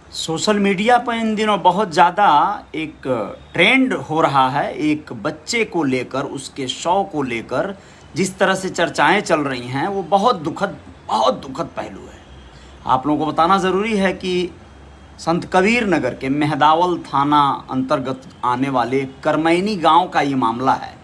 Social media पर इन दिनों बहुत ज़्यादा एक ट्रेंड हो रहा है। एक बच्चे को लेकर, उसके शौ को लेकर जिस तरह से चर्चाएं चल रही हैं वो बहुत दुखद पहलू है। आप लोगों को बताना ज़रूरी है कि संत कबीर नगर के मेहदावल थाना अंतर्गत आने वाले करमैनी गांव का ये मामला है,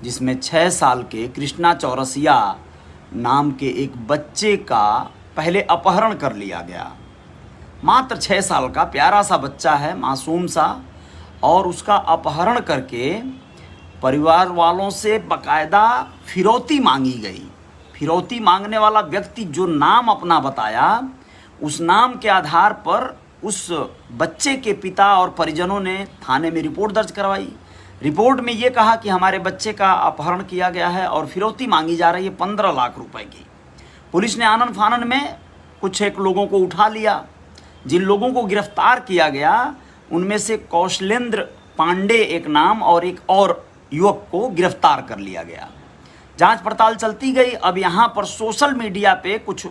जिसमें 6 साल के कृष्णा चौरसिया नाम के एक बच्चे का पहले अपहरण कर लिया गया। मात्र 6 साल का प्यारा सा बच्चा है, मासूम सा, और उसका अपहरण करके परिवार वालों से बाकायदा फिरौती मांगी गई। फिरौती मांगने वाला व्यक्ति जो नाम अपना बताया, उस नाम के आधार पर उस बच्चे के पिता और परिजनों ने थाने में रिपोर्ट दर्ज करवाई। रिपोर्ट में ये कहा कि हमारे बच्चे का अपहरण किया गया है और फिरौती मांगी जा रही है 15 लाख रुपए की। पुलिस ने आनन फानन में कुछ एक लोगों को उठा लिया। जिन लोगों को गिरफ्तार किया गया उनमें से कौशलेंद्र पांडे एक नाम और एक और युवक को गिरफ्तार कर लिया गया। जांच पड़ताल चलती गई। अब यहाँ पर सोशल मीडिया पे कुछ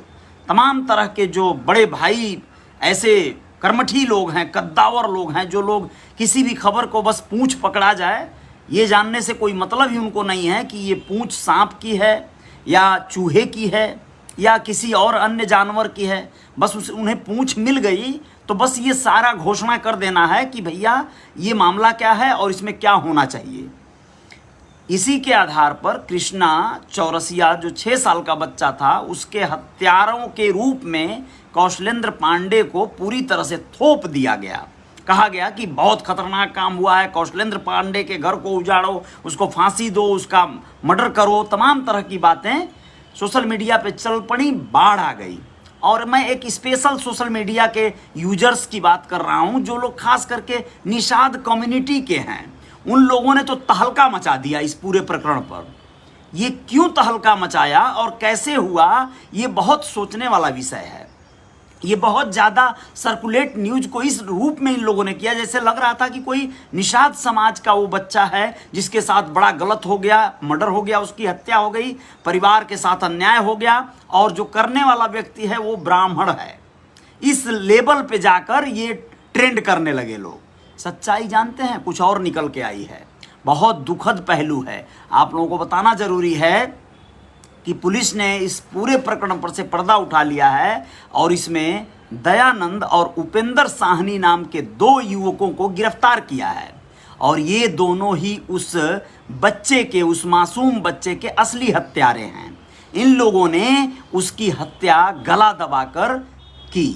तमाम तरह के जो बड़े भाई ऐसे कर्मठी लोग हैं, कद्दावर लोग हैं, जो लोग किसी भी खबर को बस पूंछ पकड़ा जाए ये जानने से कोई मतलब ही उनको नहीं है कि ये पूंछ सांप की है या चूहे की है या किसी और अन्य जानवर की है। बस उन्हें पूंछ मिल गई तो बस ये सारा घोषणा कर देना है कि भैया ये मामला क्या है और इसमें क्या होना चाहिए। इसी के आधार पर कृष्णा चौरसिया जो 6 साल का बच्चा था, उसके हत्यारों के रूप में कौशलेंद्र पांडे को पूरी तरह से थोप दिया गया। कहा गया कि बहुत खतरनाक काम हुआ है, कौशलेंद्र पांडे के घर को उजाड़ो, उसको फांसी दो, उसका मर्डर करो। तमाम तरह की बातें सोशल मीडिया पे चल पड़ी, बाढ़ आ गई। और मैं एक स्पेशल सोशल मीडिया के यूजर्स की बात कर रहा हूं, जो लोग खास करके निषाद कम्युनिटी के हैं। उन लोगों ने तो तहलका मचा दिया इस पूरे प्रकरण पर। ये क्यों तहलका मचाया और कैसे हुआ, ये बहुत सोचने वाला विषय है। ये बहुत ज़्यादा सर्कुलेट न्यूज को इस रूप में इन लोगों ने किया जैसे लग रहा था कि कोई निषाद समाज का वो बच्चा है जिसके साथ बड़ा गलत हो गया, मर्डर हो गया, उसकी हत्या हो गई, परिवार के साथ अन्याय हो गया और जो करने वाला व्यक्ति है वो ब्राह्मण है। इस लेवल पे जाकर ये ट्रेंड करने लगे लोग। सच्चाई जानते हैं कुछ और निकल के आई है। बहुत दुखद पहलू है। आप लोगों को बताना जरूरी है कि पुलिस ने इस पूरे प्रकरण पर से पर्दा उठा लिया है और इसमें दयानंद और उपेंद्र साहनी नाम के 2 युवकों को गिरफ्तार किया है। और ये दोनों ही उस बच्चे के, उस मासूम बच्चे के असली हत्यारे हैं। इन लोगों ने उसकी हत्या गला दबाकर की।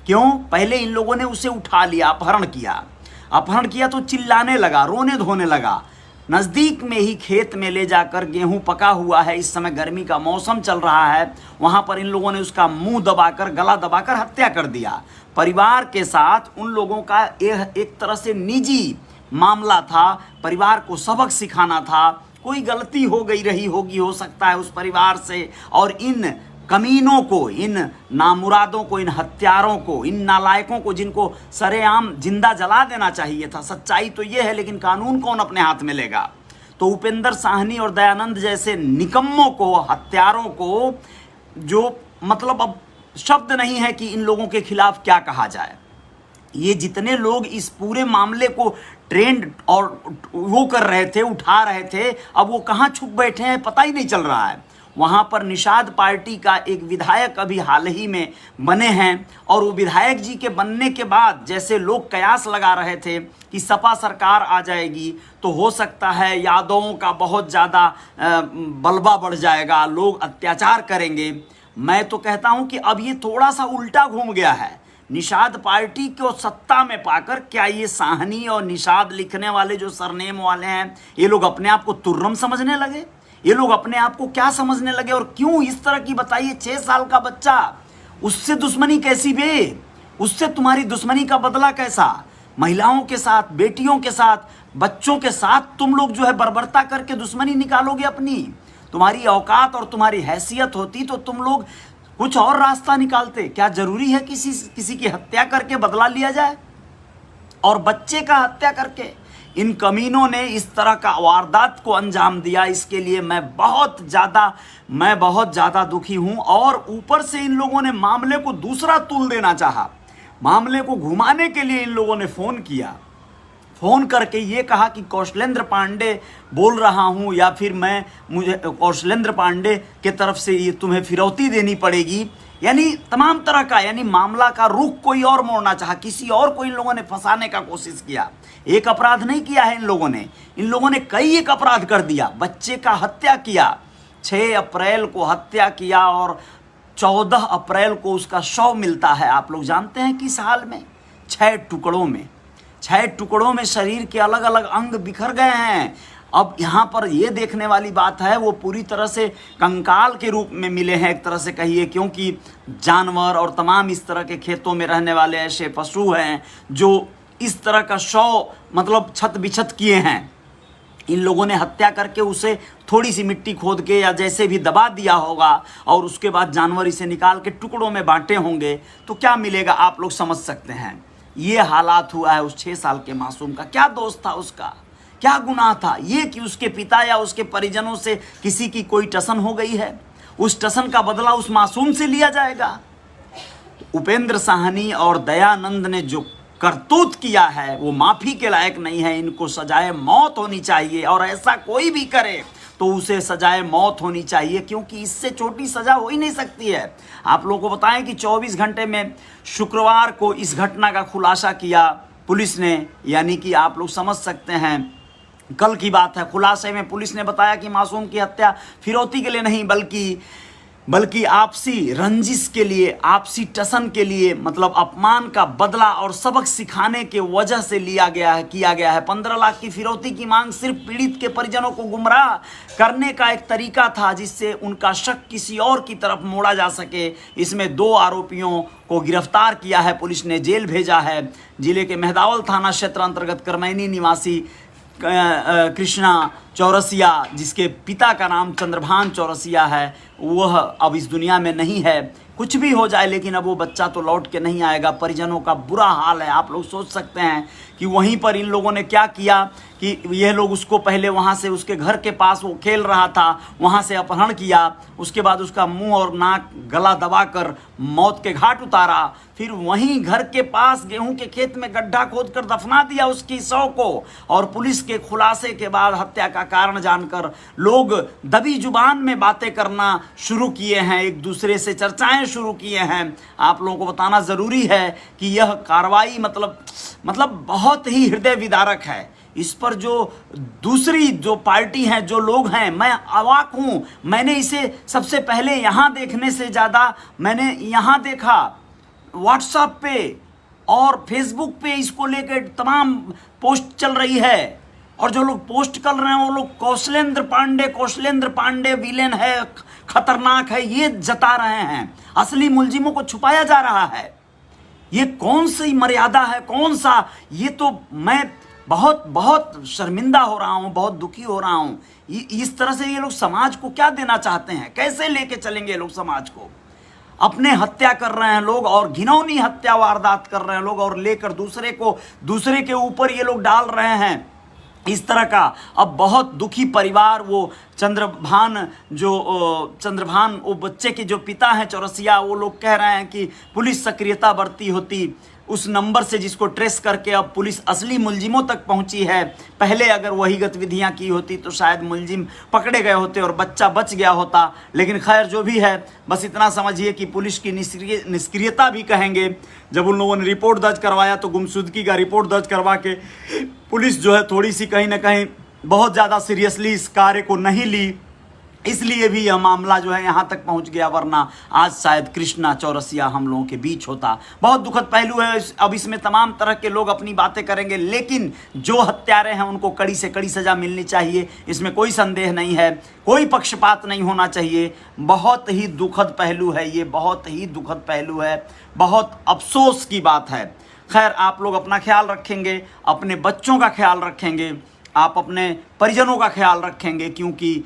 क्यों? पहले इन लोगों ने उसे उठा लिया, अपहरण किया तो चिल्लाने लगा, रोने धोने लगा। नज़दीक में ही खेत में ले जाकर, गेहूं पका हुआ है, इस समय गर्मी का मौसम चल रहा है, वहां पर इन लोगों ने उसका मुंह दबाकर, गला दबाकर हत्या कर दिया। परिवार के साथ उन लोगों का एक तरह से निजी मामला था। परिवार को सबक सिखाना था। कोई गलती हो गई रही होगी, हो सकता है उस परिवार से, और इन कमीनों को, इन नामुरादों को, इन हत्यारों को, इन नालायकों को, जिनको सरेआम जिंदा जला देना चाहिए था। सच्चाई तो ये है, लेकिन कानून कौन अपने हाथ में लेगा। तो उपेंद्र साहनी और दयानंद जैसे निकम्मों को, हत्यारों को, जो मतलब अब शब्द नहीं है कि इन लोगों के खिलाफ क्या कहा जाए। ये जितने लोग इस पूरे मामले को ट्रेंड और वो कर रहे थे, उठा रहे थे, अब वो कहाँ छुप बैठे हैं पता ही नहीं चल रहा है। वहाँ पर निषाद पार्टी का एक विधायक अभी हाल ही में बने हैं और वो विधायक जी के बनने के बाद जैसे लोग कयास लगा रहे थे कि सपा सरकार आ जाएगी तो हो सकता है यादवों का बहुत ज़्यादा बलबा बढ़ जाएगा, लोग अत्याचार करेंगे। मैं तो कहता हूँ कि अब ये थोड़ा सा उल्टा घूम गया है। निषाद पार्टी को सत्ता में पाकर क्या ये साहनी और निषाद लिखने वाले जो सरनेम वाले हैं, ये लोग अपने आप को तुर्रम समझने लगे? ये लोग अपने आप को क्या समझने लगे और क्यों इस तरह की? बताइए, 6 साल का बच्चा, उससे दुश्मनी कैसी बे? उससे तुम्हारी दुश्मनी का बदला कैसा? महिलाओं के साथ, बेटियों के साथ, बच्चों के साथ तुम लोग जो है बर्बरता करके दुश्मनी निकालोगे अपनी। तुम्हारी औकात और तुम्हारी हैसियत होती तो तुम लोग कुछ और रास्ता निकालते। क्या जरूरी है किसी की हत्या करके बदला लिया जाए? और बच्चे का हत्या करके इन कमीनों ने इस तरह का वारदात को अंजाम दिया। इसके लिए मैं बहुत ज़्यादा दुखी हूं। और ऊपर से इन लोगों ने मामले को दूसरा तूल देना चाहा। मामले को घुमाने के लिए इन लोगों ने फ़ोन किया, फ़ोन करके ये कहा कि कौशलेंद्र पांडे बोल रहा हूँ, या फिर मुझे कौशलेंद्र पांडे के तरफ से ये तुम्हें फिरौती देनी पड़ेगी। यानी तमाम तरह का, यानी मामला का रुख कोई और मोड़ना चाहा, किसी और को इन लोगों ने फंसाने का कोशिश किया। एक अपराध नहीं किया है इन लोगों ने कई एक अपराध कर दिया। बच्चे का हत्या किया, 6 अप्रैल को हत्या किया और 14 अप्रैल को उसका शव मिलता है। आप लोग जानते हैं किस हाल में? 6 टुकड़ों में शरीर के अलग अलग अंग बिखर गए हैं। अब यहाँ पर ये देखने वाली बात है, वो पूरी तरह से कंकाल के रूप में मिले हैं एक तरह से कहिए, क्योंकि जानवर और तमाम इस तरह के खेतों में रहने वाले ऐसे पशु हैं जो इस तरह का शव मतलब छत बिछत किए हैं। इन लोगों ने हत्या करके उसे थोड़ी सी मिट्टी खोद के या जैसे भी दबा दिया होगा और उसके बाद जानवर इसे निकाल के टुकड़ों में बांटे होंगे, तो क्या मिलेगा आप लोग समझ सकते हैं। ये हालात हुआ है उस 6 साल के मासूम का। क्या दोष था उसका, क्या गुनाह था ये कि उसके पिता या उसके परिजनों से किसी की कोई टसन हो गई है? उस टसन का बदला उस मासूम से लिया जाएगा? उपेंद्र साहनी और दयानंद ने जो करतूत किया है वो माफ़ी के लायक नहीं है। इनको सजाए मौत होनी चाहिए, और ऐसा कोई भी करे तो उसे सजाए मौत होनी चाहिए, क्योंकि इससे छोटी सज़ा हो ही नहीं सकती है। आप लोगों को बताएं कि 24 घंटे में शुक्रवार को इस घटना का खुलासा किया पुलिस ने, यानी कि आप लोग समझ सकते हैं कल की बात है। खुलासे में पुलिस ने बताया कि मासूम की हत्या फिरौती के लिए नहीं बल्कि आपसी रंजिश के लिए, आपसी टसन के लिए, मतलब अपमान का बदला और सबक सिखाने के वजह से किया गया है। 15 लाख की फिरौती की मांग सिर्फ पीड़ित के परिजनों को गुमराह करने का एक तरीका था, जिससे उनका शक किसी और की तरफ मोड़ा जा सके। इसमें 2 आरोपियों को गिरफ्तार किया है, पुलिस ने जेल भेजा है। जिले के मेहदावल थाना क्षेत्र अंतर्गत करमैनी निवासी कृष्णा चौरसिया, जिसके पिता का नाम चंद्रभान चौरसिया है, वह अब इस दुनिया में नहीं है। कुछ भी हो जाए, लेकिन अब वो बच्चा तो लौट के नहीं आएगा। परिजनों का बुरा हाल है। आप लोग सोच सकते हैं कि वहीं पर इन लोगों ने क्या किया कि यह लोग उसको पहले वहाँ से, उसके घर के पास वो खेल रहा था, वहाँ से अपहरण किया। उसके बाद उसका मुंह और नाक गला दबाकर मौत के घाट उतारा। फिर वहीं घर के पास गेहूं के खेत में गड्ढा खोदकर दफना दिया उसकी शव को। और पुलिस के खुलासे के बाद हत्या का कारण जानकर लोग दबी जुबान में बातें करना शुरू किए हैं, एक दूसरे से चर्चाएं शुरू किए हैं। आप लोगों को बताना ज़रूरी है कि यह कार्रवाई मतलब बहुत ही हृदय विदारक है। इस पर जो दूसरी जो पार्टी हैं, जो लोग हैं, मैं अवाक हूँ। मैंने इसे सबसे पहले यहाँ देखने से ज़्यादा मैंने यहाँ देखा व्हाट्सएप पे और फेसबुक पे इसको लेकर तमाम पोस्ट चल रही है, और जो लोग पोस्ट कर रहे हैं वो लोग कौशलेंद्र पांडे विलेन है, खतरनाक है, ये जता रहे हैं। असली मुलजिमों को छुपाया जा रहा है। ये कौन सी मर्यादा है, कौन सा? ये तो मैं बहुत शर्मिंदा हो रहा हूँ, बहुत दुखी हो रहा हूँ। इस तरह से ये लोग समाज को क्या देना चाहते हैं? कैसे लेके चलेंगे ये लोग समाज को? अपने हत्या कर रहे हैं लोग, और घिनौनी हत्या वारदात कर रहे हैं लोग, और लेकर दूसरे के ऊपर ये लोग डाल रहे हैं इस तरह का। अब बहुत दुखी परिवार, वो चंद्रभान वो बच्चे के जो पिता हैं चौरसिया, वो लोग कह रहे हैं कि पुलिस सक्रियता बरती होती उस नंबर से जिसको ट्रेस करके अब पुलिस असली मुलजिमों तक पहुंची है। पहले अगर वही गतिविधियां की होती तो शायद मुलजिम पकड़े गए होते और बच्चा बच गया होता। लेकिन खैर जो भी है, बस इतना समझिए कि पुलिस की निष्क्रियता भी कहेंगे। जब उन लोगों ने रिपोर्ट दर्ज करवाया तो गुमशुदगी का रिपोर्ट दर्ज करवा के पुलिस जो है थोड़ी सी कहीं ना कहीं बहुत ज़्यादा सीरियसली इस कार्य को नहीं ली, इसलिए भी यह मामला जो है यहाँ तक पहुँच गया, वरना आज शायद कृष्णा चौरसिया हम लोगों के बीच होता। बहुत दुखद पहलू है। अब इसमें तमाम तरह के लोग अपनी बातें करेंगे, लेकिन जो हत्यारे हैं उनको कड़ी से कड़ी सज़ा मिलनी चाहिए, इसमें कोई संदेह नहीं है। कोई पक्षपात नहीं होना चाहिए। बहुत ही दुखद पहलू है ये, बहुत ही दुखद पहलू है, बहुत अफसोस की बात है। खैर, आप लोग अपना ख्याल रखेंगे, अपने बच्चों का ख्याल रखेंगे, आप अपने परिजनों का ख्याल रखेंगे, क्योंकि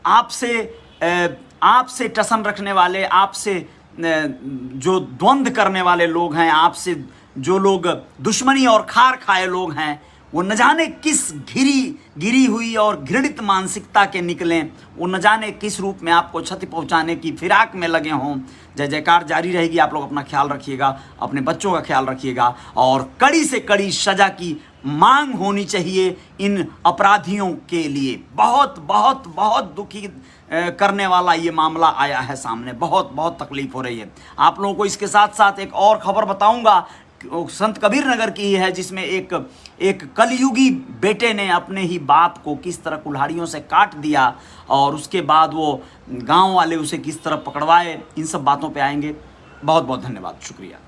आपसे टसन रखने वाले, आपसे जो द्वंद्व करने वाले लोग हैं, आपसे जो लोग दुश्मनी और खार खाए लोग हैं, वो न जाने किस गिरी हुई और घृणित मानसिकता के निकलें, वो न जाने किस रूप में आपको क्षति पहुंचाने की फिराक में लगे हों। जय जयकार जारी रहेगी। आप लोग अपना ख्याल रखिएगा, अपने बच्चों का ख्याल रखिएगा और कड़ी से कड़ी सजा की मांग होनी चाहिए इन अपराधियों के लिए। बहुत बहुत बहुत दुखी करने वाला ये मामला आया है सामने, बहुत बहुत तकलीफ हो रही है। आप लोगों को इसके साथ साथ एक और खबर बताऊंगा, संत कबीर नगर की ही है, जिसमें एक कलयुगी बेटे ने अपने ही बाप को किस तरह कुल्हाड़ियों से काट दिया और उसके बाद वो गांव वाले उसे किस तरह पकड़वाए। इन सब बातों पे आएंगे। बहुत बहुत धन्यवाद, शुक्रिया।